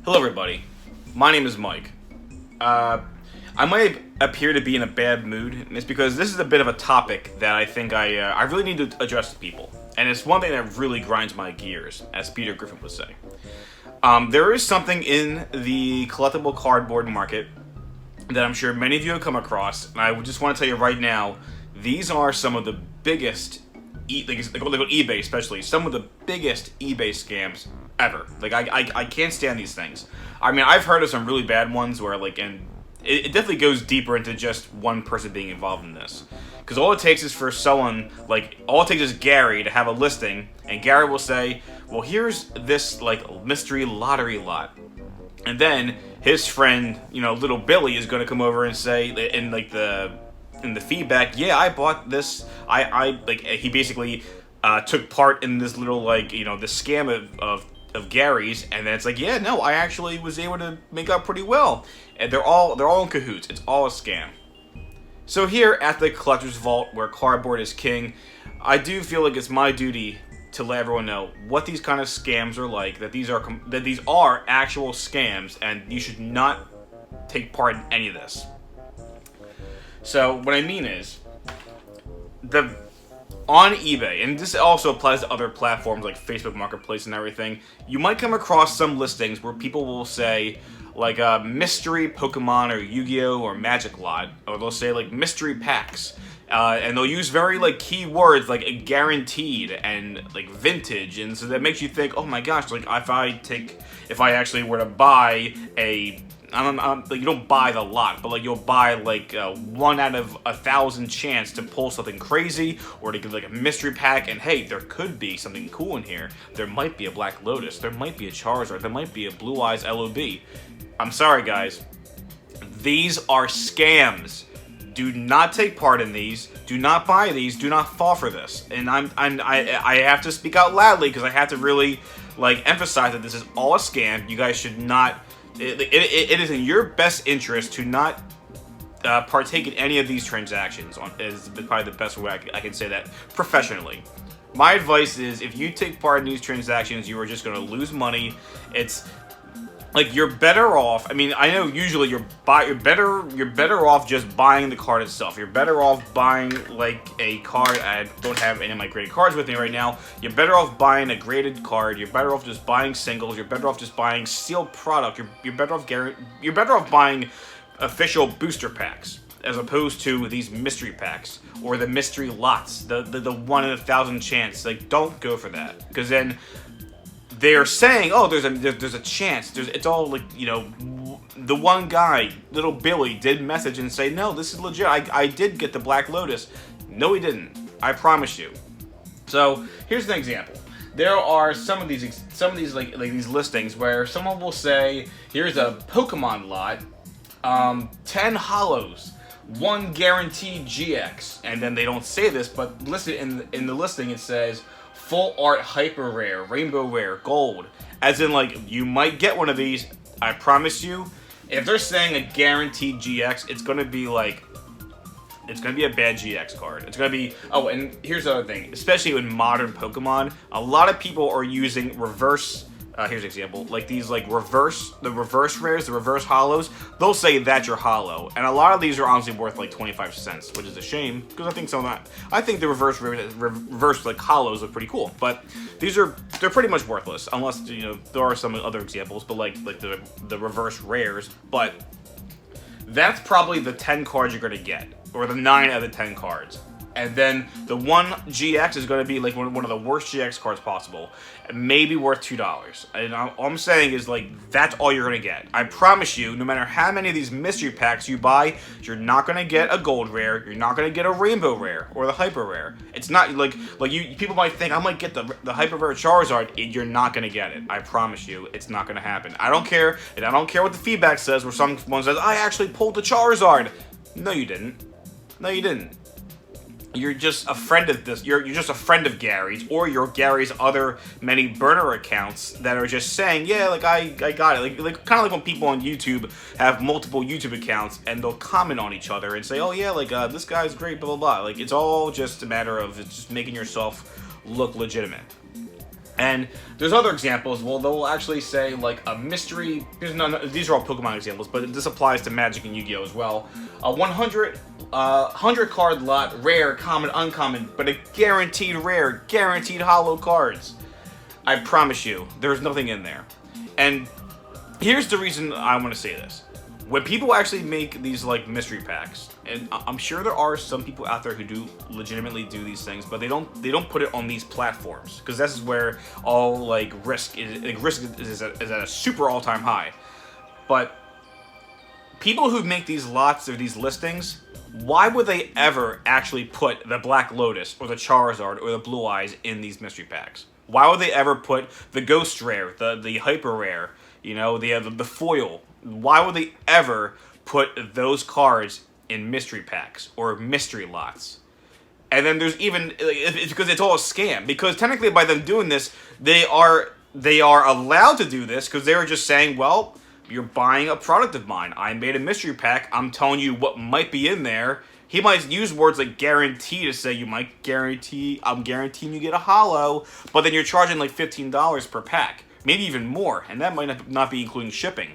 Hello everybody, my name is Mike. I might appear to be in a bad mood, and it's because this is a bit of a topic that I think I really need to address to people. And it's one thing that really grinds my gears, as Peter Griffin would say. There is something in the collectible cardboard market that I'm sure many of you have come across, and I just want to tell you right now, these are some of the biggest, like on eBay especially, some of the biggest eBay scams ever. Like, I can't stand these things. I mean, I've heard of some really bad ones where, like, and it definitely goes deeper into just one person being involved in this. Because all it takes is for someone, like, all it takes is Gary to have a listing, and Gary will say, well, here's this, like, mystery lottery lot. And then his friend, you know, little Billy is going to come over and say, in the feedback, yeah, I bought this, like, he basically took part in this little, like, you know, the scam of Gary's, and then it's like, yeah, no, I actually was able to make out pretty well. And they're all in cahoots. It's all a scam. So here at the Collector's Vault, where cardboard is king, I do feel like it's my duty to let everyone know what these kind of scams are like, that these are actual scams, and you should not take part in any of this. So what I mean is, on eBay, and this also applies to other platforms like Facebook Marketplace and everything, you might come across some listings where people will say, like, a mystery Pokemon or Yu-Gi-Oh! Or Magic lot, or they'll say, like, mystery packs. And they'll use very, like, key words like guaranteed and, like, vintage, and so that makes you think, oh my gosh, like, if I actually were to buy a, like, you don't buy the lot, but, like, you'll buy, like, 1 out of 1,000 chance to pull something crazy, or to get, like, a mystery pack, and hey, there could be something cool in here. There might be a Black Lotus, there might be a Charizard, there might be a Blue Eyes LOB. I'm sorry, guys. These are scams. Do not take part in these. Do not buy these. Do not fall for this. And I have to speak out loudly because I have to really, like, emphasize that this is all a scam. You guys should not. It is in your best interest to not partake in any of these transactions. Is probably the best way I can say that professionally. My advice is, if you take part in these transactions, you are just going to lose money. It's like, you're better off. I mean, I know usually you're better off just buying the card itself. You're better off buying, like, a card. I don't have any of my graded cards with me right now. You're better off buying a graded card. You're better off just buying singles. You're better off just buying sealed product. You're better off buying official booster packs as opposed to these mystery packs or the mystery lots, the 1 in 1,000 chance. Like, don't go for that, because then they're saying, oh, there's a chance. It's all, like, you know, the one guy, little Billy, did message and say, no, this is legit. I did get the Black Lotus. No, he didn't. I promise you. So here's an example. There are some of these like these listings where someone will say, here's a Pokemon lot, 10 hollows, 1 guaranteed GX, and then they don't say this, but listed in the listing it says, full art hyper rare, rainbow rare, gold. As in, like, you might get one of these. I promise you, if they're saying a guaranteed GX, it's gonna be like, it's gonna be a bad GX card. It's gonna be, oh, and here's the other thing, especially in modern Pokemon, a lot of people are using reverse, here's an example, like these, like, reverse rares, the reverse hollows, they'll say that's your hollow, and a lot of these are honestly worth like 25 cents, which is a shame, because I think some of that, I think the reverse, like, hollows are pretty cool, but they're pretty much worthless, unless, you know, there are some other examples, but like the reverse rares, but that's probably the 10 cards you're gonna get, or the 9 out of the 10 cards. And then the 1 GX is going to be, like, one of the worst GX cards possible. Maybe worth $2. And all I'm saying is, like, that's all you're going to get. I promise you, no matter how many of these mystery packs you buy, you're not going to get a gold rare. You're not going to get a rainbow rare or the hyper rare. It's not, like you people might think, I might get the hyper rare Charizard. You're not going to get it. I promise you, it's not going to happen. I don't care. And I don't care what the feedback says, where someone says, I actually pulled the Charizard. No, you didn't. No, you didn't. You're just a friend of this. You're just a friend of Gary's, or you're Gary's other many burner accounts that are just saying, yeah, like, I got it. Like kind of like when people on YouTube have multiple YouTube accounts and they'll comment on each other and say, oh yeah, like, this guy's great, blah blah blah. Like, it's all just a matter of just making yourself look legitimate. And there's other examples. Well, they'll actually say like a mystery. These are all Pokemon examples, but this applies to Magic and Yu-Gi-Oh as well. A 100 card lot, rare, common, uncommon, but a guaranteed rare, guaranteed hollow cards. I promise you, there's nothing in there. And here's the reason I want to say this. When people actually make these like mystery packs, and I'm sure there are some people out there who do legitimately do these things, but they don't put it on these platforms, because this is where all like risk is at a super all-time high. But people who make these lots or these listings, why would they ever actually put the Black Lotus or the Charizard or the Blue Eyes in these mystery packs? Why would they ever put the Ghost Rare, the Hyper Rare, you know, the foil? Why would they ever put those cards in mystery packs or mystery lots? And then there's even, it's because it's all a scam. Because technically by them doing this, they are allowed to do this because they were just saying, well, you're buying a product of mine. I made a mystery pack. I'm telling you what might be in there. He might use words like guarantee to say I'm guaranteeing you get a hollow, but then you're charging like $15 per pack. Maybe even more, and that might not be including shipping.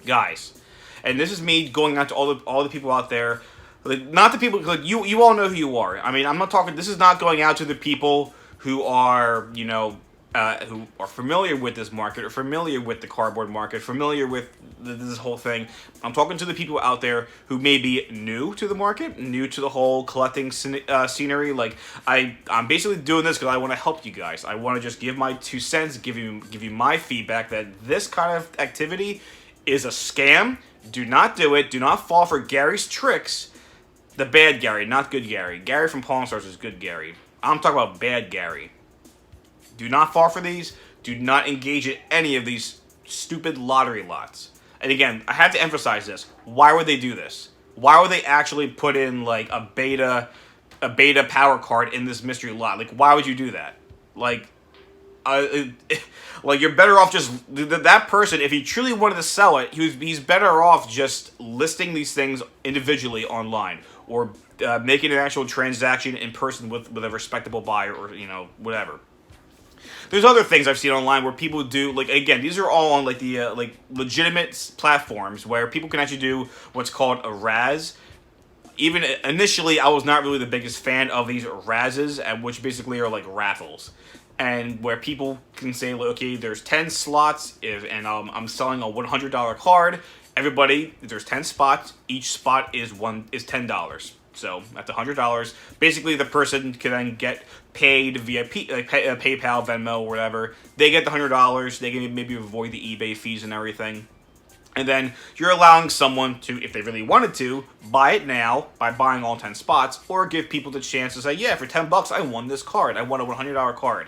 Guys, and this is me going out to all the people out there, like, not the people, like, you all know who you are. I mean, I'm not talking, this is not going out to the people who are, you know, who are familiar with this market, or familiar with the cardboard market, familiar with this whole thing. I'm talking to the people out there who may be new to the market, new to the whole collecting scenery. Like, I'm basically doing this because I want to help you guys. I want to just give my 2 cents, give you my feedback that this kind of activity is a scam. Do not do it. Do not fall for Gary's tricks. The bad Gary, not good Gary. Gary from Pawn Stars is good Gary. I'm talking about bad Gary. Do not fall for these. Do not engage in any of these stupid lottery lots. And again, I have to emphasize this. Why would they do this? Why would they actually put in like a beta power card in this mystery lot? Like, why would you do that? Like, like, you're better off just that person. If he truly wanted to sell it, he's better off just listing these things individually online, or making an actual transaction in person with a respectable buyer, or, you know, whatever. There's other things I've seen online where people do, like, again, these are all on like the like legitimate platforms where people can actually do what's called a Raz. Even initially, I was not really the biggest fan of these Razes, which basically are like raffles. And where people can say, like, okay, there's 10 slots, and I'm selling a $100 card. Everybody, there's 10 spots. Each spot is $10. So that's $100. Basically, the person can then get paid via PayPal, Venmo, or whatever. They get the $100. They can maybe avoid the eBay fees and everything. And then you're allowing someone to, if they really wanted to, buy it now by buying all 10 spots, or give people the chance to say, yeah, for $10, I won this card. I won a $100 card.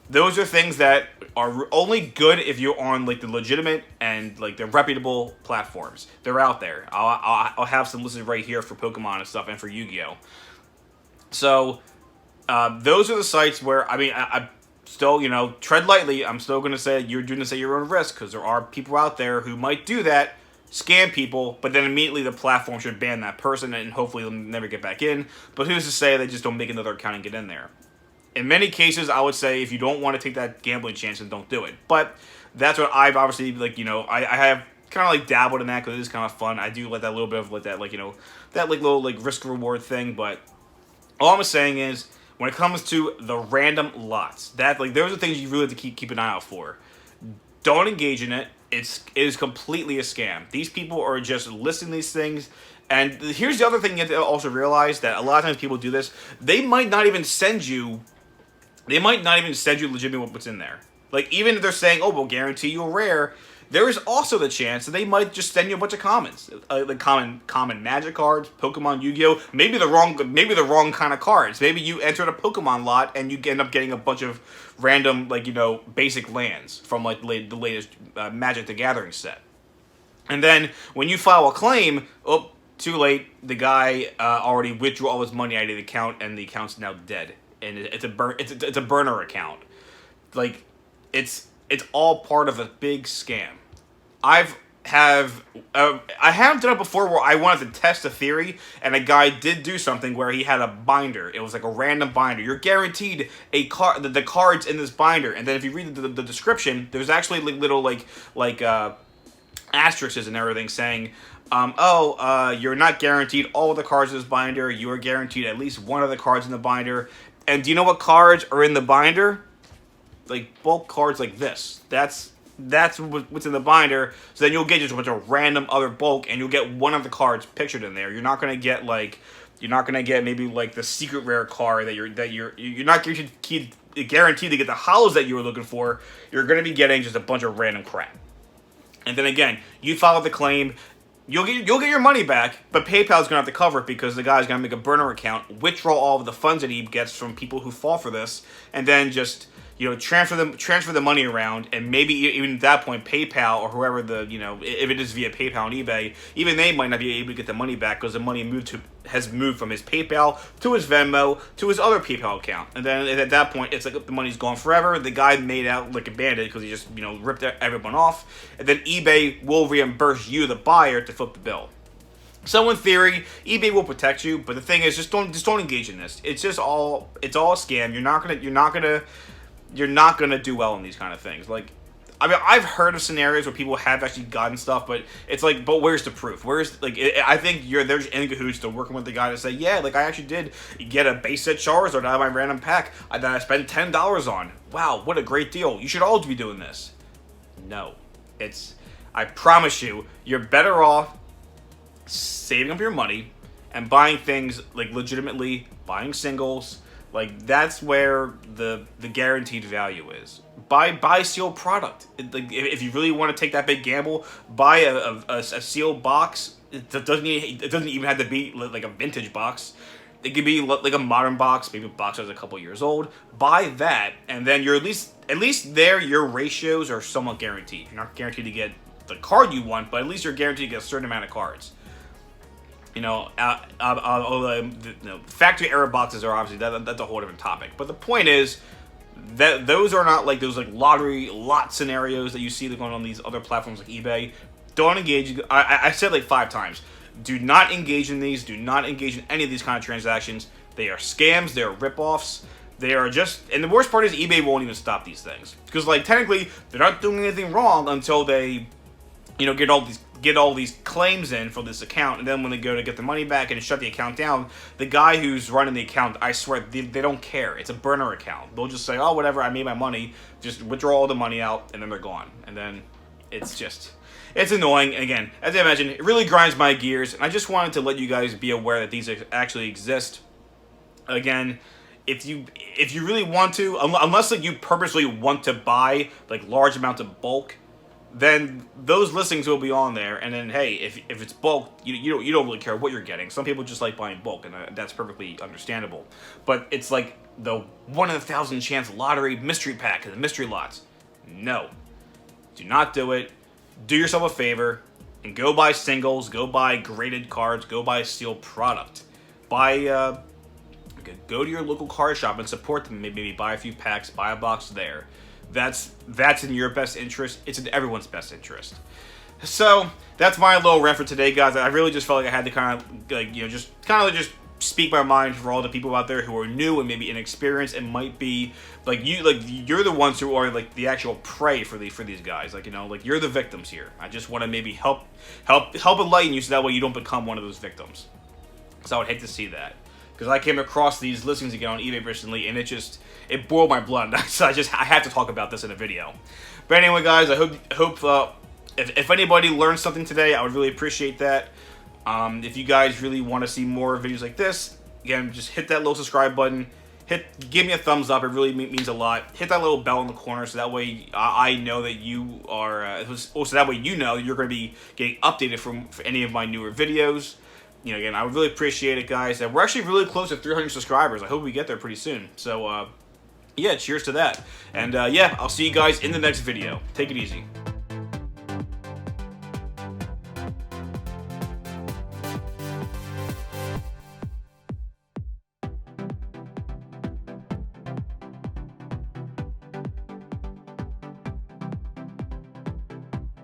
Those are things that are only good if you're on like the legitimate and like the reputable platforms. They're out there. I'll have some listed right here for Pokemon and stuff, and for Yu-Gi-Oh. So those are the sites where, I mean, I still, you know, tread lightly. I'm still going to say you're doing this at your own risk, because there are people out there who might do that, scam people, but then immediately the platform should ban that person, and hopefully they'll never get back in. But who's to say they just don't make another account and get in there? In many cases, I would say if you don't want to take that gambling chance, then don't do it. But that's what I've obviously, like, you know, I have kind of like dabbled in that because it is kind of fun. I do like that little bit of like that, like, you know, that like little like risk reward thing. But all I'm saying is, when it comes to the random lots, that, like, those are things you really have to keep an eye out for. Don't engage in it. It is completely a scam. These people are just listing these things. And here's the other thing you have to also realize, that a lot of times people do this. They might not even send you legitimately what's in there. Like, even if they're saying, oh, we'll guarantee you a rare, there is also the chance that they might just send you a bunch of commons, like common Magic cards, Pokemon, Yu-Gi-Oh, maybe the wrong kind of cards. Maybe you entered a Pokemon lot and you end up getting a bunch of random, like, you know, basic lands from like the latest Magic the Gathering set. And then when you file a claim, oh, too late. The guy already withdrew all his money out of the account, and the account's now dead. And it's a burner account. Like, it's all part of a big scam. I've have I haven't done it before where I wanted to test a theory, and a guy did do something where he had a binder. It was like a random binder. You're guaranteed the cards in this binder, and then if you read the description, there's actually like little like asterisks and everything saying, you're not guaranteed all of the cards in this binder. You are guaranteed at least one of the cards in the binder. And do you know what cards are in the binder? Like bulk cards like this. That's what's in the binder. So then you'll get just a bunch of random other bulk, and you'll get one of the cards pictured in there. You're not gonna get maybe like the secret rare card that you're not guaranteed to get the hollows that you were looking for. You're gonna be getting just a bunch of random crap. And then again, you file the claim. You'll get your money back, but PayPal's gonna have to cover it because the guy's gonna make a burner account, withdraw all of the funds that he gets from people who fall for this, and then just transfer the money around, and maybe even at that point, PayPal or whoever if it is via PayPal and eBay, even they might not be able to get the money back because the money has moved from his PayPal to his Venmo to his other PayPal account, and then at that point, it's like the money's gone forever. The guy made out like a bandit because he just ripped everyone off, and then eBay will reimburse you, the buyer, to flip the bill. So in theory, eBay will protect you, but the thing is, just don't engage in this. It's all a scam. You're not gonna do well in these kind of things. Like, I mean, I've heard of scenarios where people have actually gotten stuff, but it's like, but where's the proof? I think there's in cahoots to working with the guy to say, yeah, like I actually did get a base set Charizard out of my random pack that I spent $10 on. Wow, what a great deal! You should all be doing this. No, I promise you're better off saving up your money and buying things like legitimately buying singles. Like, that's where the guaranteed value is. Buy sealed product. Like, if you really want to take that big gamble, buy a sealed box. It doesn't even have to be like a vintage box. It could be like a modern box, maybe a box that's a couple years old. Buy that, and then you're at least there. Your ratios are somewhat guaranteed. You're not guaranteed to get the card you want, but at least you're guaranteed to get a certain amount of cards. Factory error boxes are obviously that's a whole different topic. But the point is that those are not like those like lottery lot scenarios that you see going on these other platforms like eBay. Don't engage. I said like 5 times. Do not engage in these. Do not engage in any of these kind of transactions. They are scams. They are ripoffs. They are just, and the worst part is eBay won't even stop these things because like technically they're not doing anything wrong until they, get all these claims in for this account, and then when they go to get the money back and shut the account down, the guy who's running the account, I swear, they don't care. It's a burner account. They'll just say, oh, whatever, I made my money, just withdraw all the money out, and then they're gone. And then it's annoying. And again, as I mentioned, it really grinds my gears, and I just wanted to let you guys be aware that these actually exist. Again, if you really want to, unless like you purposely want to buy like large amounts of bulk, then those listings will be on there, and then hey, if it's bulk, you don't really care what you're getting. Some people just like buying bulk, and that's perfectly understandable. But it's like the 1 in 1,000 chance lottery mystery pack and the mystery lots. No, do not do it. Do yourself a favor and go buy singles, go buy graded cards, go buy sealed product. Go to your local card shop and support them. Maybe buy a few packs, buy a box there. That's in your best interest. It's in everyone's best interest. So that's my little rant for today, guys. I really just felt like I had to kind of just speak my mind for all the people out there who are new and maybe inexperienced and might be you're the ones who are like the actual prey for these guys. You're the victims here. I just want to maybe help enlighten you so that way you don't become one of those victims. So I would hate to see that. Because I came across these listings again on eBay recently, and it boiled my blood. So I have to talk about this in a video. But anyway, guys, I hope if anybody learned something today, I would really appreciate that. If you guys really want to see more videos like this, again, just hit that little subscribe button. Give me a thumbs up. It really means a lot. Hit that little bell in the corner so that way I know that you are. So that way you know you're going to be getting updated for any of my newer videos. Again, I would really appreciate it, guys. And we're actually really close to 300 subscribers. I hope we get there pretty soon. So, yeah, cheers to that. And, yeah, I'll see you guys in the next video. Take it easy.